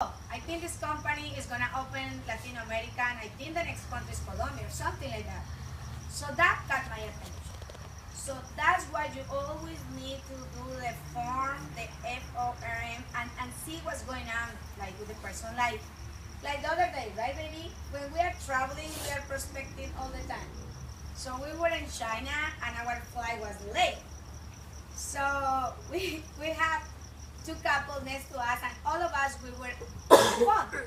I think this company is gonna open Latin America, and I think the next country is Colombia or something like that. So that got my attention. So that's why you always need to do the form, the FORM, and see what's going on, like with the person. Like the other day, right, baby? When we are traveling, we are prospecting all the time. So we were in China, and our flight was late. So we have two couples next to us, and all of us we were on the phone.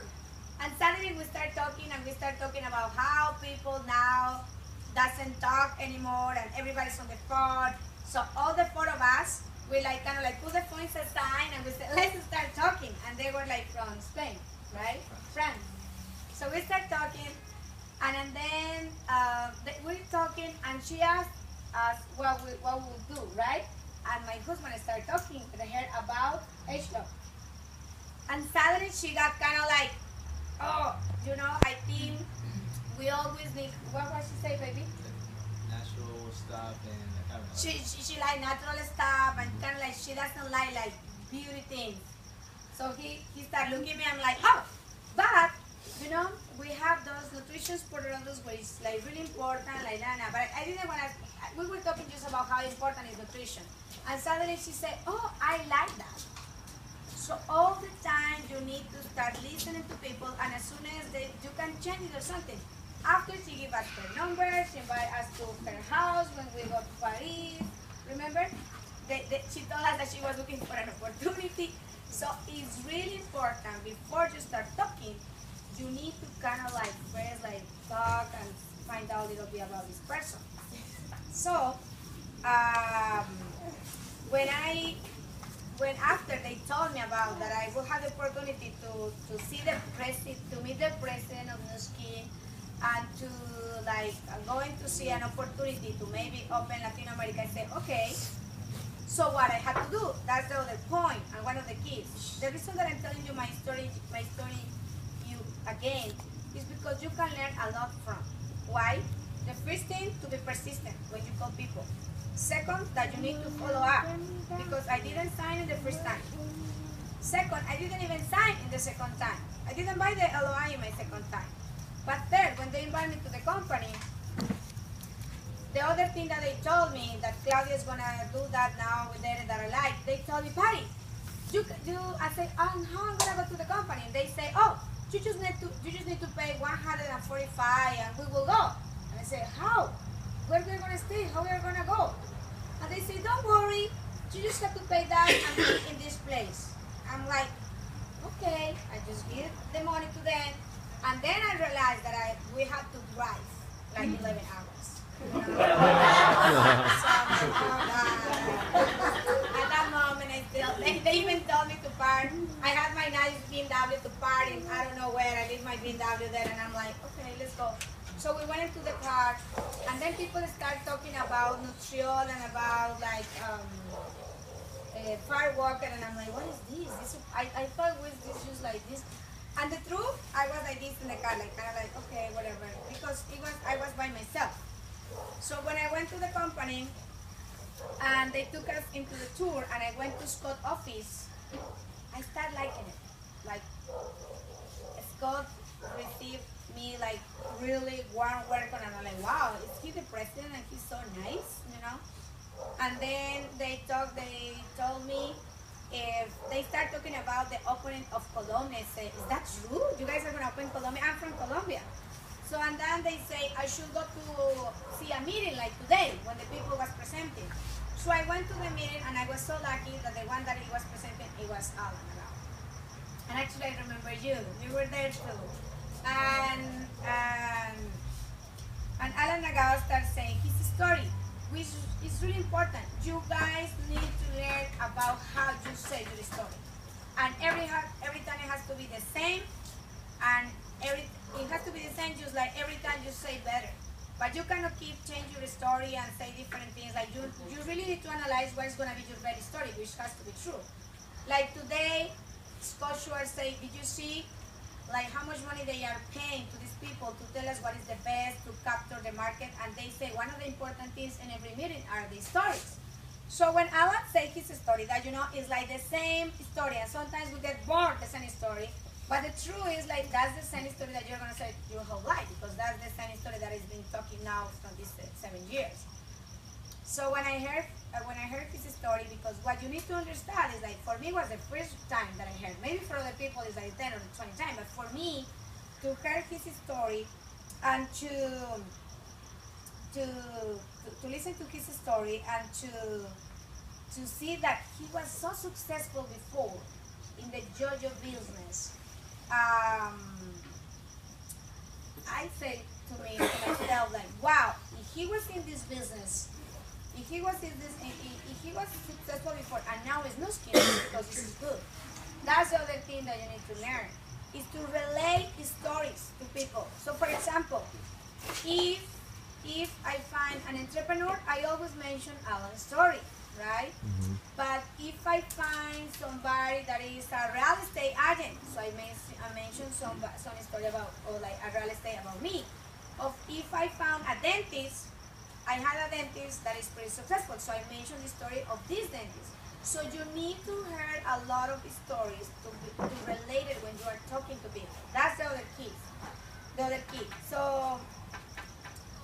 And suddenly we start talking, and we start talking about how people now doesn't talk anymore, and everybody's on the phone. So all the four of us, we like kind of like put the phones aside, and we said, let's start talking. And they were like from Spain, right? France. So we start talking, and then we're talking, and she asked us what we would do, right? And my husband started talking to her about H-Dog. And suddenly she got kind of like, oh, I think we always need, what was she say, baby? Natural stuff and kind of She like natural stuff, and kind of like she doesn't like beauty things. So he started looking at me, I'm like, oh, but, we have those nutrition products which is like really important, like that, but I didn't want to, we were talking just about how important is nutrition. And suddenly she said, oh, I like that. So all the time you need to start listening to people, and as soon as you can change it or something. After she gave us her number, she invited us to her house when we go to Paris. Remember? She told us that she was looking for an opportunity. So it's really important before you start talking, you need to kind of like first like talk and find out a little bit about this person. So when after they told me about that I will have the opportunity to see the president, to meet the president of Nuski, and to like going to see an opportunity to maybe open Latin America, I said, okay, so what I had to do, that's the other point, and one of the keys. The reason that I'm telling you my story you again, is because you can learn a lot from. Why? The first thing, to be persistent when you call people. Second, that you need to follow up, because I didn't sign it the first time. Second, I didn't even sign in the second time. I didn't buy the Aloha in my second time. But third, when they invite me to the company, the other thing that they told me, that Claudia is gonna do that now with data that I like, they told me, Paty, I say, how I'm gonna go to the company? And they say, oh, you just need to pay 145 and we will go. And I say, how? Where we're gonna stay? How we're gonna go? And they say, don't worry, you just have to pay that and be in this place. I'm like, okay, I just give the money to them. And then I realized that we have to drive like 11 hours. So I'm like, oh God. At that moment, they even told me to park. I had my nice BMW to park, and I don't know where. I leave my BMW there, and I'm like, okay, let's go. So we went into the car, and then people start talking about nutrition and about like fire walker, and I'm like, what is this? I thought it was just like this. And the truth, I was like this in the car, like kind of like, okay, whatever, because I was by myself. So when I went to the company, and they took us into the tour, and I went to Scott's office, I started liking it. Like, Scott received me like really warm welcome, and I'm like, wow, is he the president and he's so nice, And then they told me, if they start talking about the opening of Colombia, I say, is that true? You guys are gonna open Colombia? I'm from Colombia. So, and then they say I should go to see a meeting like today when the people was presenting. So I went to the meeting, and I was so lucky that the one that he was presenting, it was Alan. And actually I remember you were there too. And Alan Nagao started saying his story, which is really important. You guys need to learn about how you say your story. And every time it has to be the same, and it has to be the same, just like every time you say better. But you cannot keep changing your story and say different things. Like you really need to analyze what is going to be your very story, which has to be true. Like today, Scotia say, did you see like how much money they are paying to these people to tell us what is the best to capture the market? And they say one of the important things in every meeting are the stories. So when Alan say his story, that is like the same story, and sometimes we get bored the same story. But the truth is, like, that's the same story that you're gonna say your whole life, because that's the same story that has been talking now for these 7 years. So when I heard his story, because what you need to understand is, like, for me it was the first time that I heard. Maybe for other people it's like 10 or 20 times, but for me to hear his story and to listen to his story and to see that he was so successful before in the JoJo business. I said to myself, like, wow, if he was in this business, if he was successful before and now it's not skinny because this is good. That's the other thing that you need to learn, is to relate stories to people. So for example, if I find an entrepreneur, I always mention Alan's story, right? Mm-hmm. But if I find somebody that is a real estate agent, so I mentioned some story about, or like a real estate about me. Of if I found a dentist, I had a dentist that is pretty successful, so I mentioned the story of this dentist. So you need to hear a lot of stories to relate it when you are talking to people. That's the other key.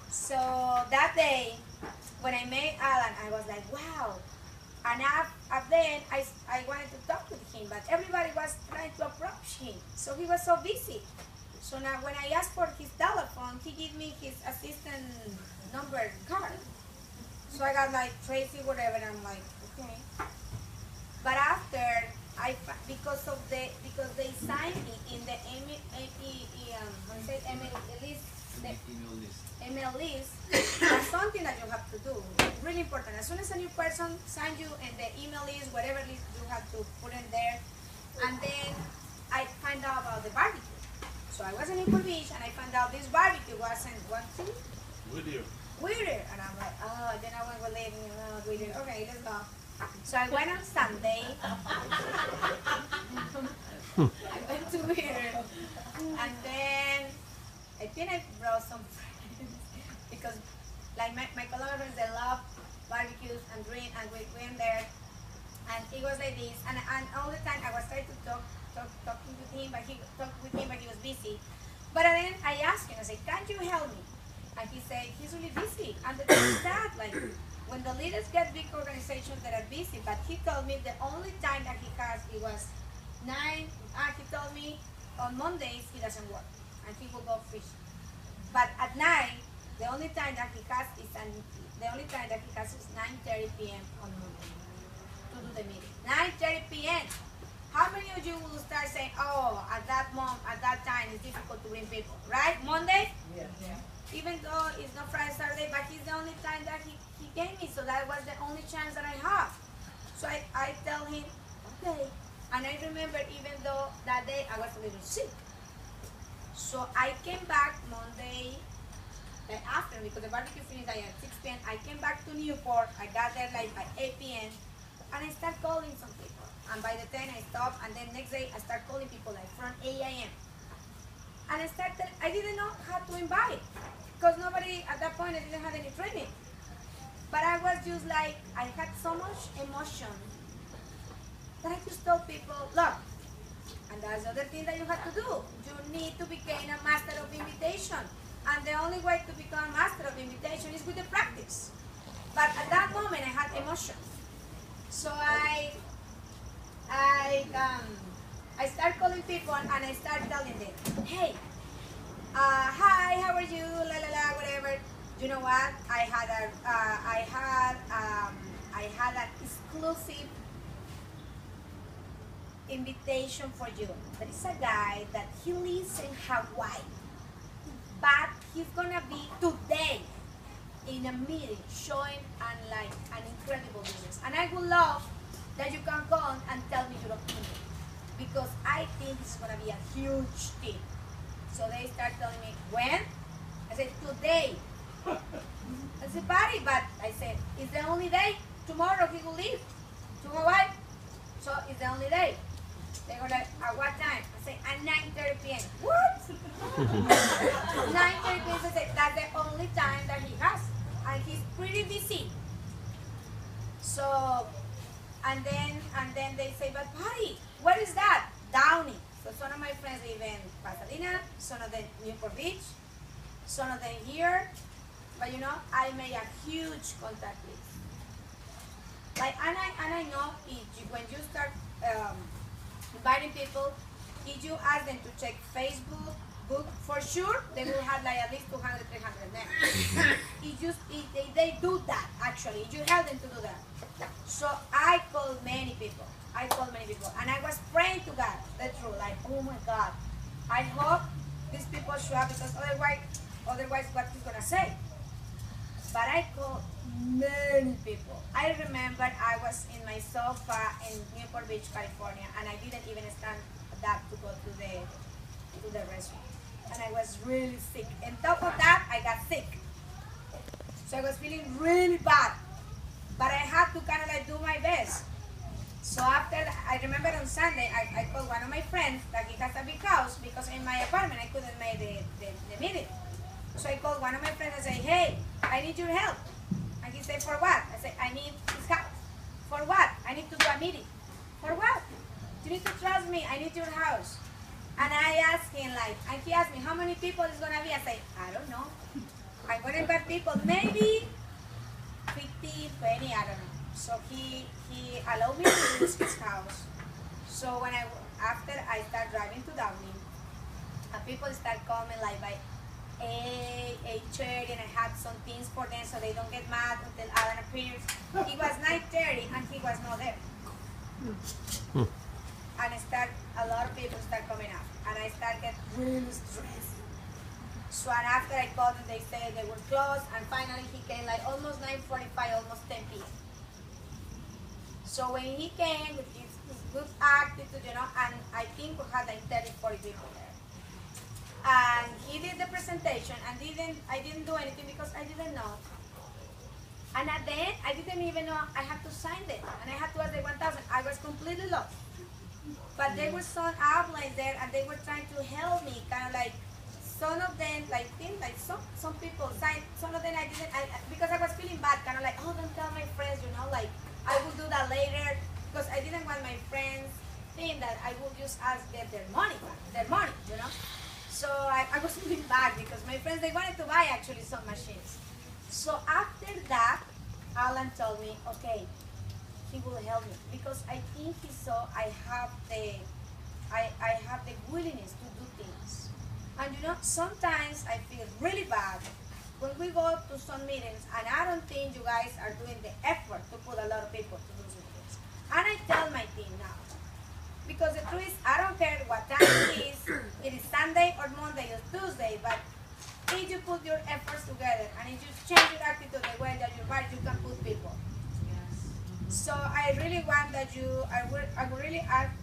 So that day, when I met Alan, I was like, wow. And then I wanted to talk with him, but everybody was trying to approach him. So he was so busy. So now when I asked for his telephone, he gave me his assistant number card. So I got like Tracy, whatever, and I'm like, okay. But after, because they signed me in the email list, that's something that you have to do. Really important. As soon as a new person signs you in the email list, whatever list, you have to put in there. And then I find out about the barbecue. So I was in Newport Beach and I found out this barbecue wasn't Whittier. And I'm like, oh, then I went with leaving, Whittier. Okay, let's go. So I went on Sunday. I went to Whittier. And then I think I brought some friends because like my Colombian friends, they love barbecues and drink, and we went there. And it was like this, and all the time I was trying to talking with him, but he was busy. But then I asked him, I said, can't you help me? And he said, he's really busy. And the thing is that, like, when the leaders get big organizations that are busy, but he told me the only time that he has, it was 9, he told me on Mondays he doesn't work, and he will go fish. But at night, the only time that he has is 9:30 p.m. on Monday to do the meeting. 9:30 p.m. How many of you will start saying, oh, at that time it's difficult to bring people, right? Monday? Yeah. Even though it's not Friday, Saturday, but it's the only time that he gave me, so that was the only chance that I have. So I tell him, okay. And I remember even though that day I was a little sick. So I came back Monday after, because the barbecue finished at 6 p.m. I came back to Newport. I got there like by 8 p.m. and I started calling some people. And by the 10 I stopped, and then next day I started calling people like from 8 a.m. And I didn't know how to invite, because nobody at that point, I didn't have any training. But I was just like, I had so much emotion that I just told people, look, and that's the other thing that you have to do. You need to become a master of invitation. And the only way to become a master of invitation is with the practice. But at that moment, I had emotion. So I started calling people and I started telling them, hey, hi, how are you, la la la, whatever. You know what? I had an exclusive invitation for you. There is a guy that he lives in Hawaii, but he's gonna be today in a meeting showing an incredible business. And I would love that you can go on and tell me your opinion, because I think this is gonna be a huge thing. So they start telling me, when? I said, today. I said, Paty, but I said, it's the only day. Tomorrow he will leave to Hawaii. So it's the only day. They go like, at what time? I say, at 9:30 p.m. What? 9:30 p.m. I said, that's the only time that he has. And he's pretty busy. So, and then they say, but Paty, where is that? Downey. because some of my friends live in Pasadena, some of them Newport Beach, some of them here. But you know, I made a huge contact list. Like, and I know if you, when you start inviting people, if you ask them to check Facebook, book, for sure, they will have like at least 200, 300 names. If they do that, actually, if you help them to do that. So I called many people. And I was praying to God, the truth, like, oh my God, I hope these people show up, because otherwise what he's gonna say. But I called many people. I remember I was in my sofa in Newport Beach, California, and I didn't even stand up to go to the restroom. And I was really sick. On top of that, I got sick. So I was feeling really bad. But I had to kind of like do my best. So after that, I remember on Sunday, I called one of my friends that he has a big house, because in my apartment I couldn't make the meeting. So I called one of my friends and said, hey, I need your help. And he said, for what? I said, I need his house. For what? I need to do a meeting. For what? You need to trust me. I need your house. And I asked him, like, and he asked me, how many people is going to be? I said, I don't know. I'm going to invite people, maybe 50, 20, I don't know. So he allowed me to use his house. So when after I start driving to Dublin, people start coming like by 8:30, and I had some things for them so they don't get mad until Alan appears. It was 9:30 and he was not there. And a lot of people start coming up, and I start getting really stressed. So and after I called them, they said they were closed, and finally he came like almost 9:45, almost 10 p.m. So when he came with his good attitude, you know, and I think we had like 30, 40 people there. And he did the presentation, and I didn't do anything because I didn't know. And at the end, I didn't even know I had to sign it, and I had to ask the 1,000. I was completely lost. But there were some outlines there, and they were trying to help me, kind of like, some of them, like, some people signed, some of them I didn't, because I was feeling bad, kind of like, oh, don't tell my friends, you know, like, I will do that later, because I didn't want my friends think that I will just ask them their money back, you know. So I was feeling bad, because my friends, they wanted to buy actually some machines. So after that, Alan told me, okay, he will help me, because I think he saw I have the willingness to do things. And you know, sometimes I feel really bad when we go to some meetings, and I don't think you guys are doing the effort to put a lot of people to do some things. And I tell my team now, because the truth is, I don't care what time it is Sunday or Monday or Tuesday, but if you put your efforts together, and if you change your attitude the way that you write, you can put people. So I really want that I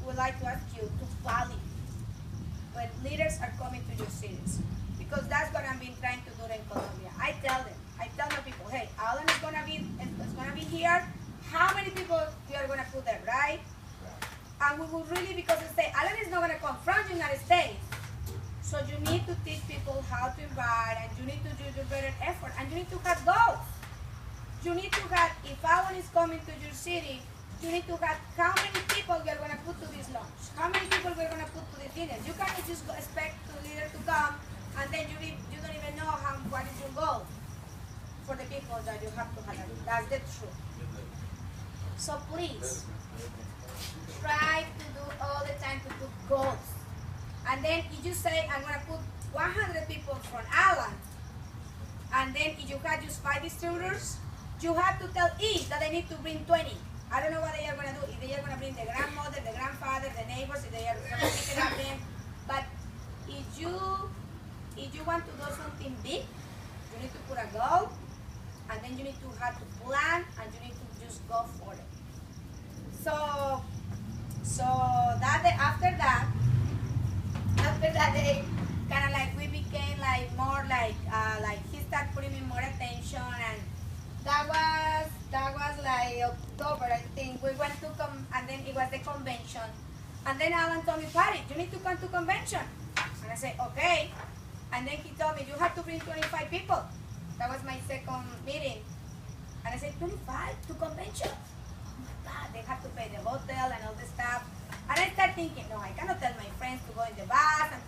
would like to ask you to value when leaders are coming to your cities, because that's what I've been trying to do in Colombia. I tell my people, hey, Alan is gonna be here. How many people you are gonna put there, right? And we will really, because they say Alan is not gonna come from the United States, so you need to teach people how to invite, and you need to do your better effort, and you need to have goals. You need to have, if Alan is coming to your city, you need to have how many people we are going to put to this lunch, how many people we are going to put to this dinner. You cannot just expect the leader to come, and then you don't even know what is your goal for the people that you have to have. That's the truth. So please, try to do all the time to put goals. And then if you say, I'm going to put 100 people from Alan, and then if you have just 5 distributors, you have to tell each that they need to bring 20. I don't know what they are going to do, if they are going to bring the grandmother, the grandfather, the neighbors, if they are going to pick it up them. But if you want to do something big, you need to put a goal, and then you need to have to plan, and you need to just go for it. So after that day, kind of like we became like more like he started putting me more attention, and that was like October, I think. We went to and then it was the convention, and then Alan told me, Paty, you need to come to convention. And I said, okay. And then he told me, you have to bring 25 people. That was my second meeting. And I said, 25 to convention? Oh my God, they have to pay the hotel and all the stuff. And I start thinking, no, I cannot tell my friends to go in the bus and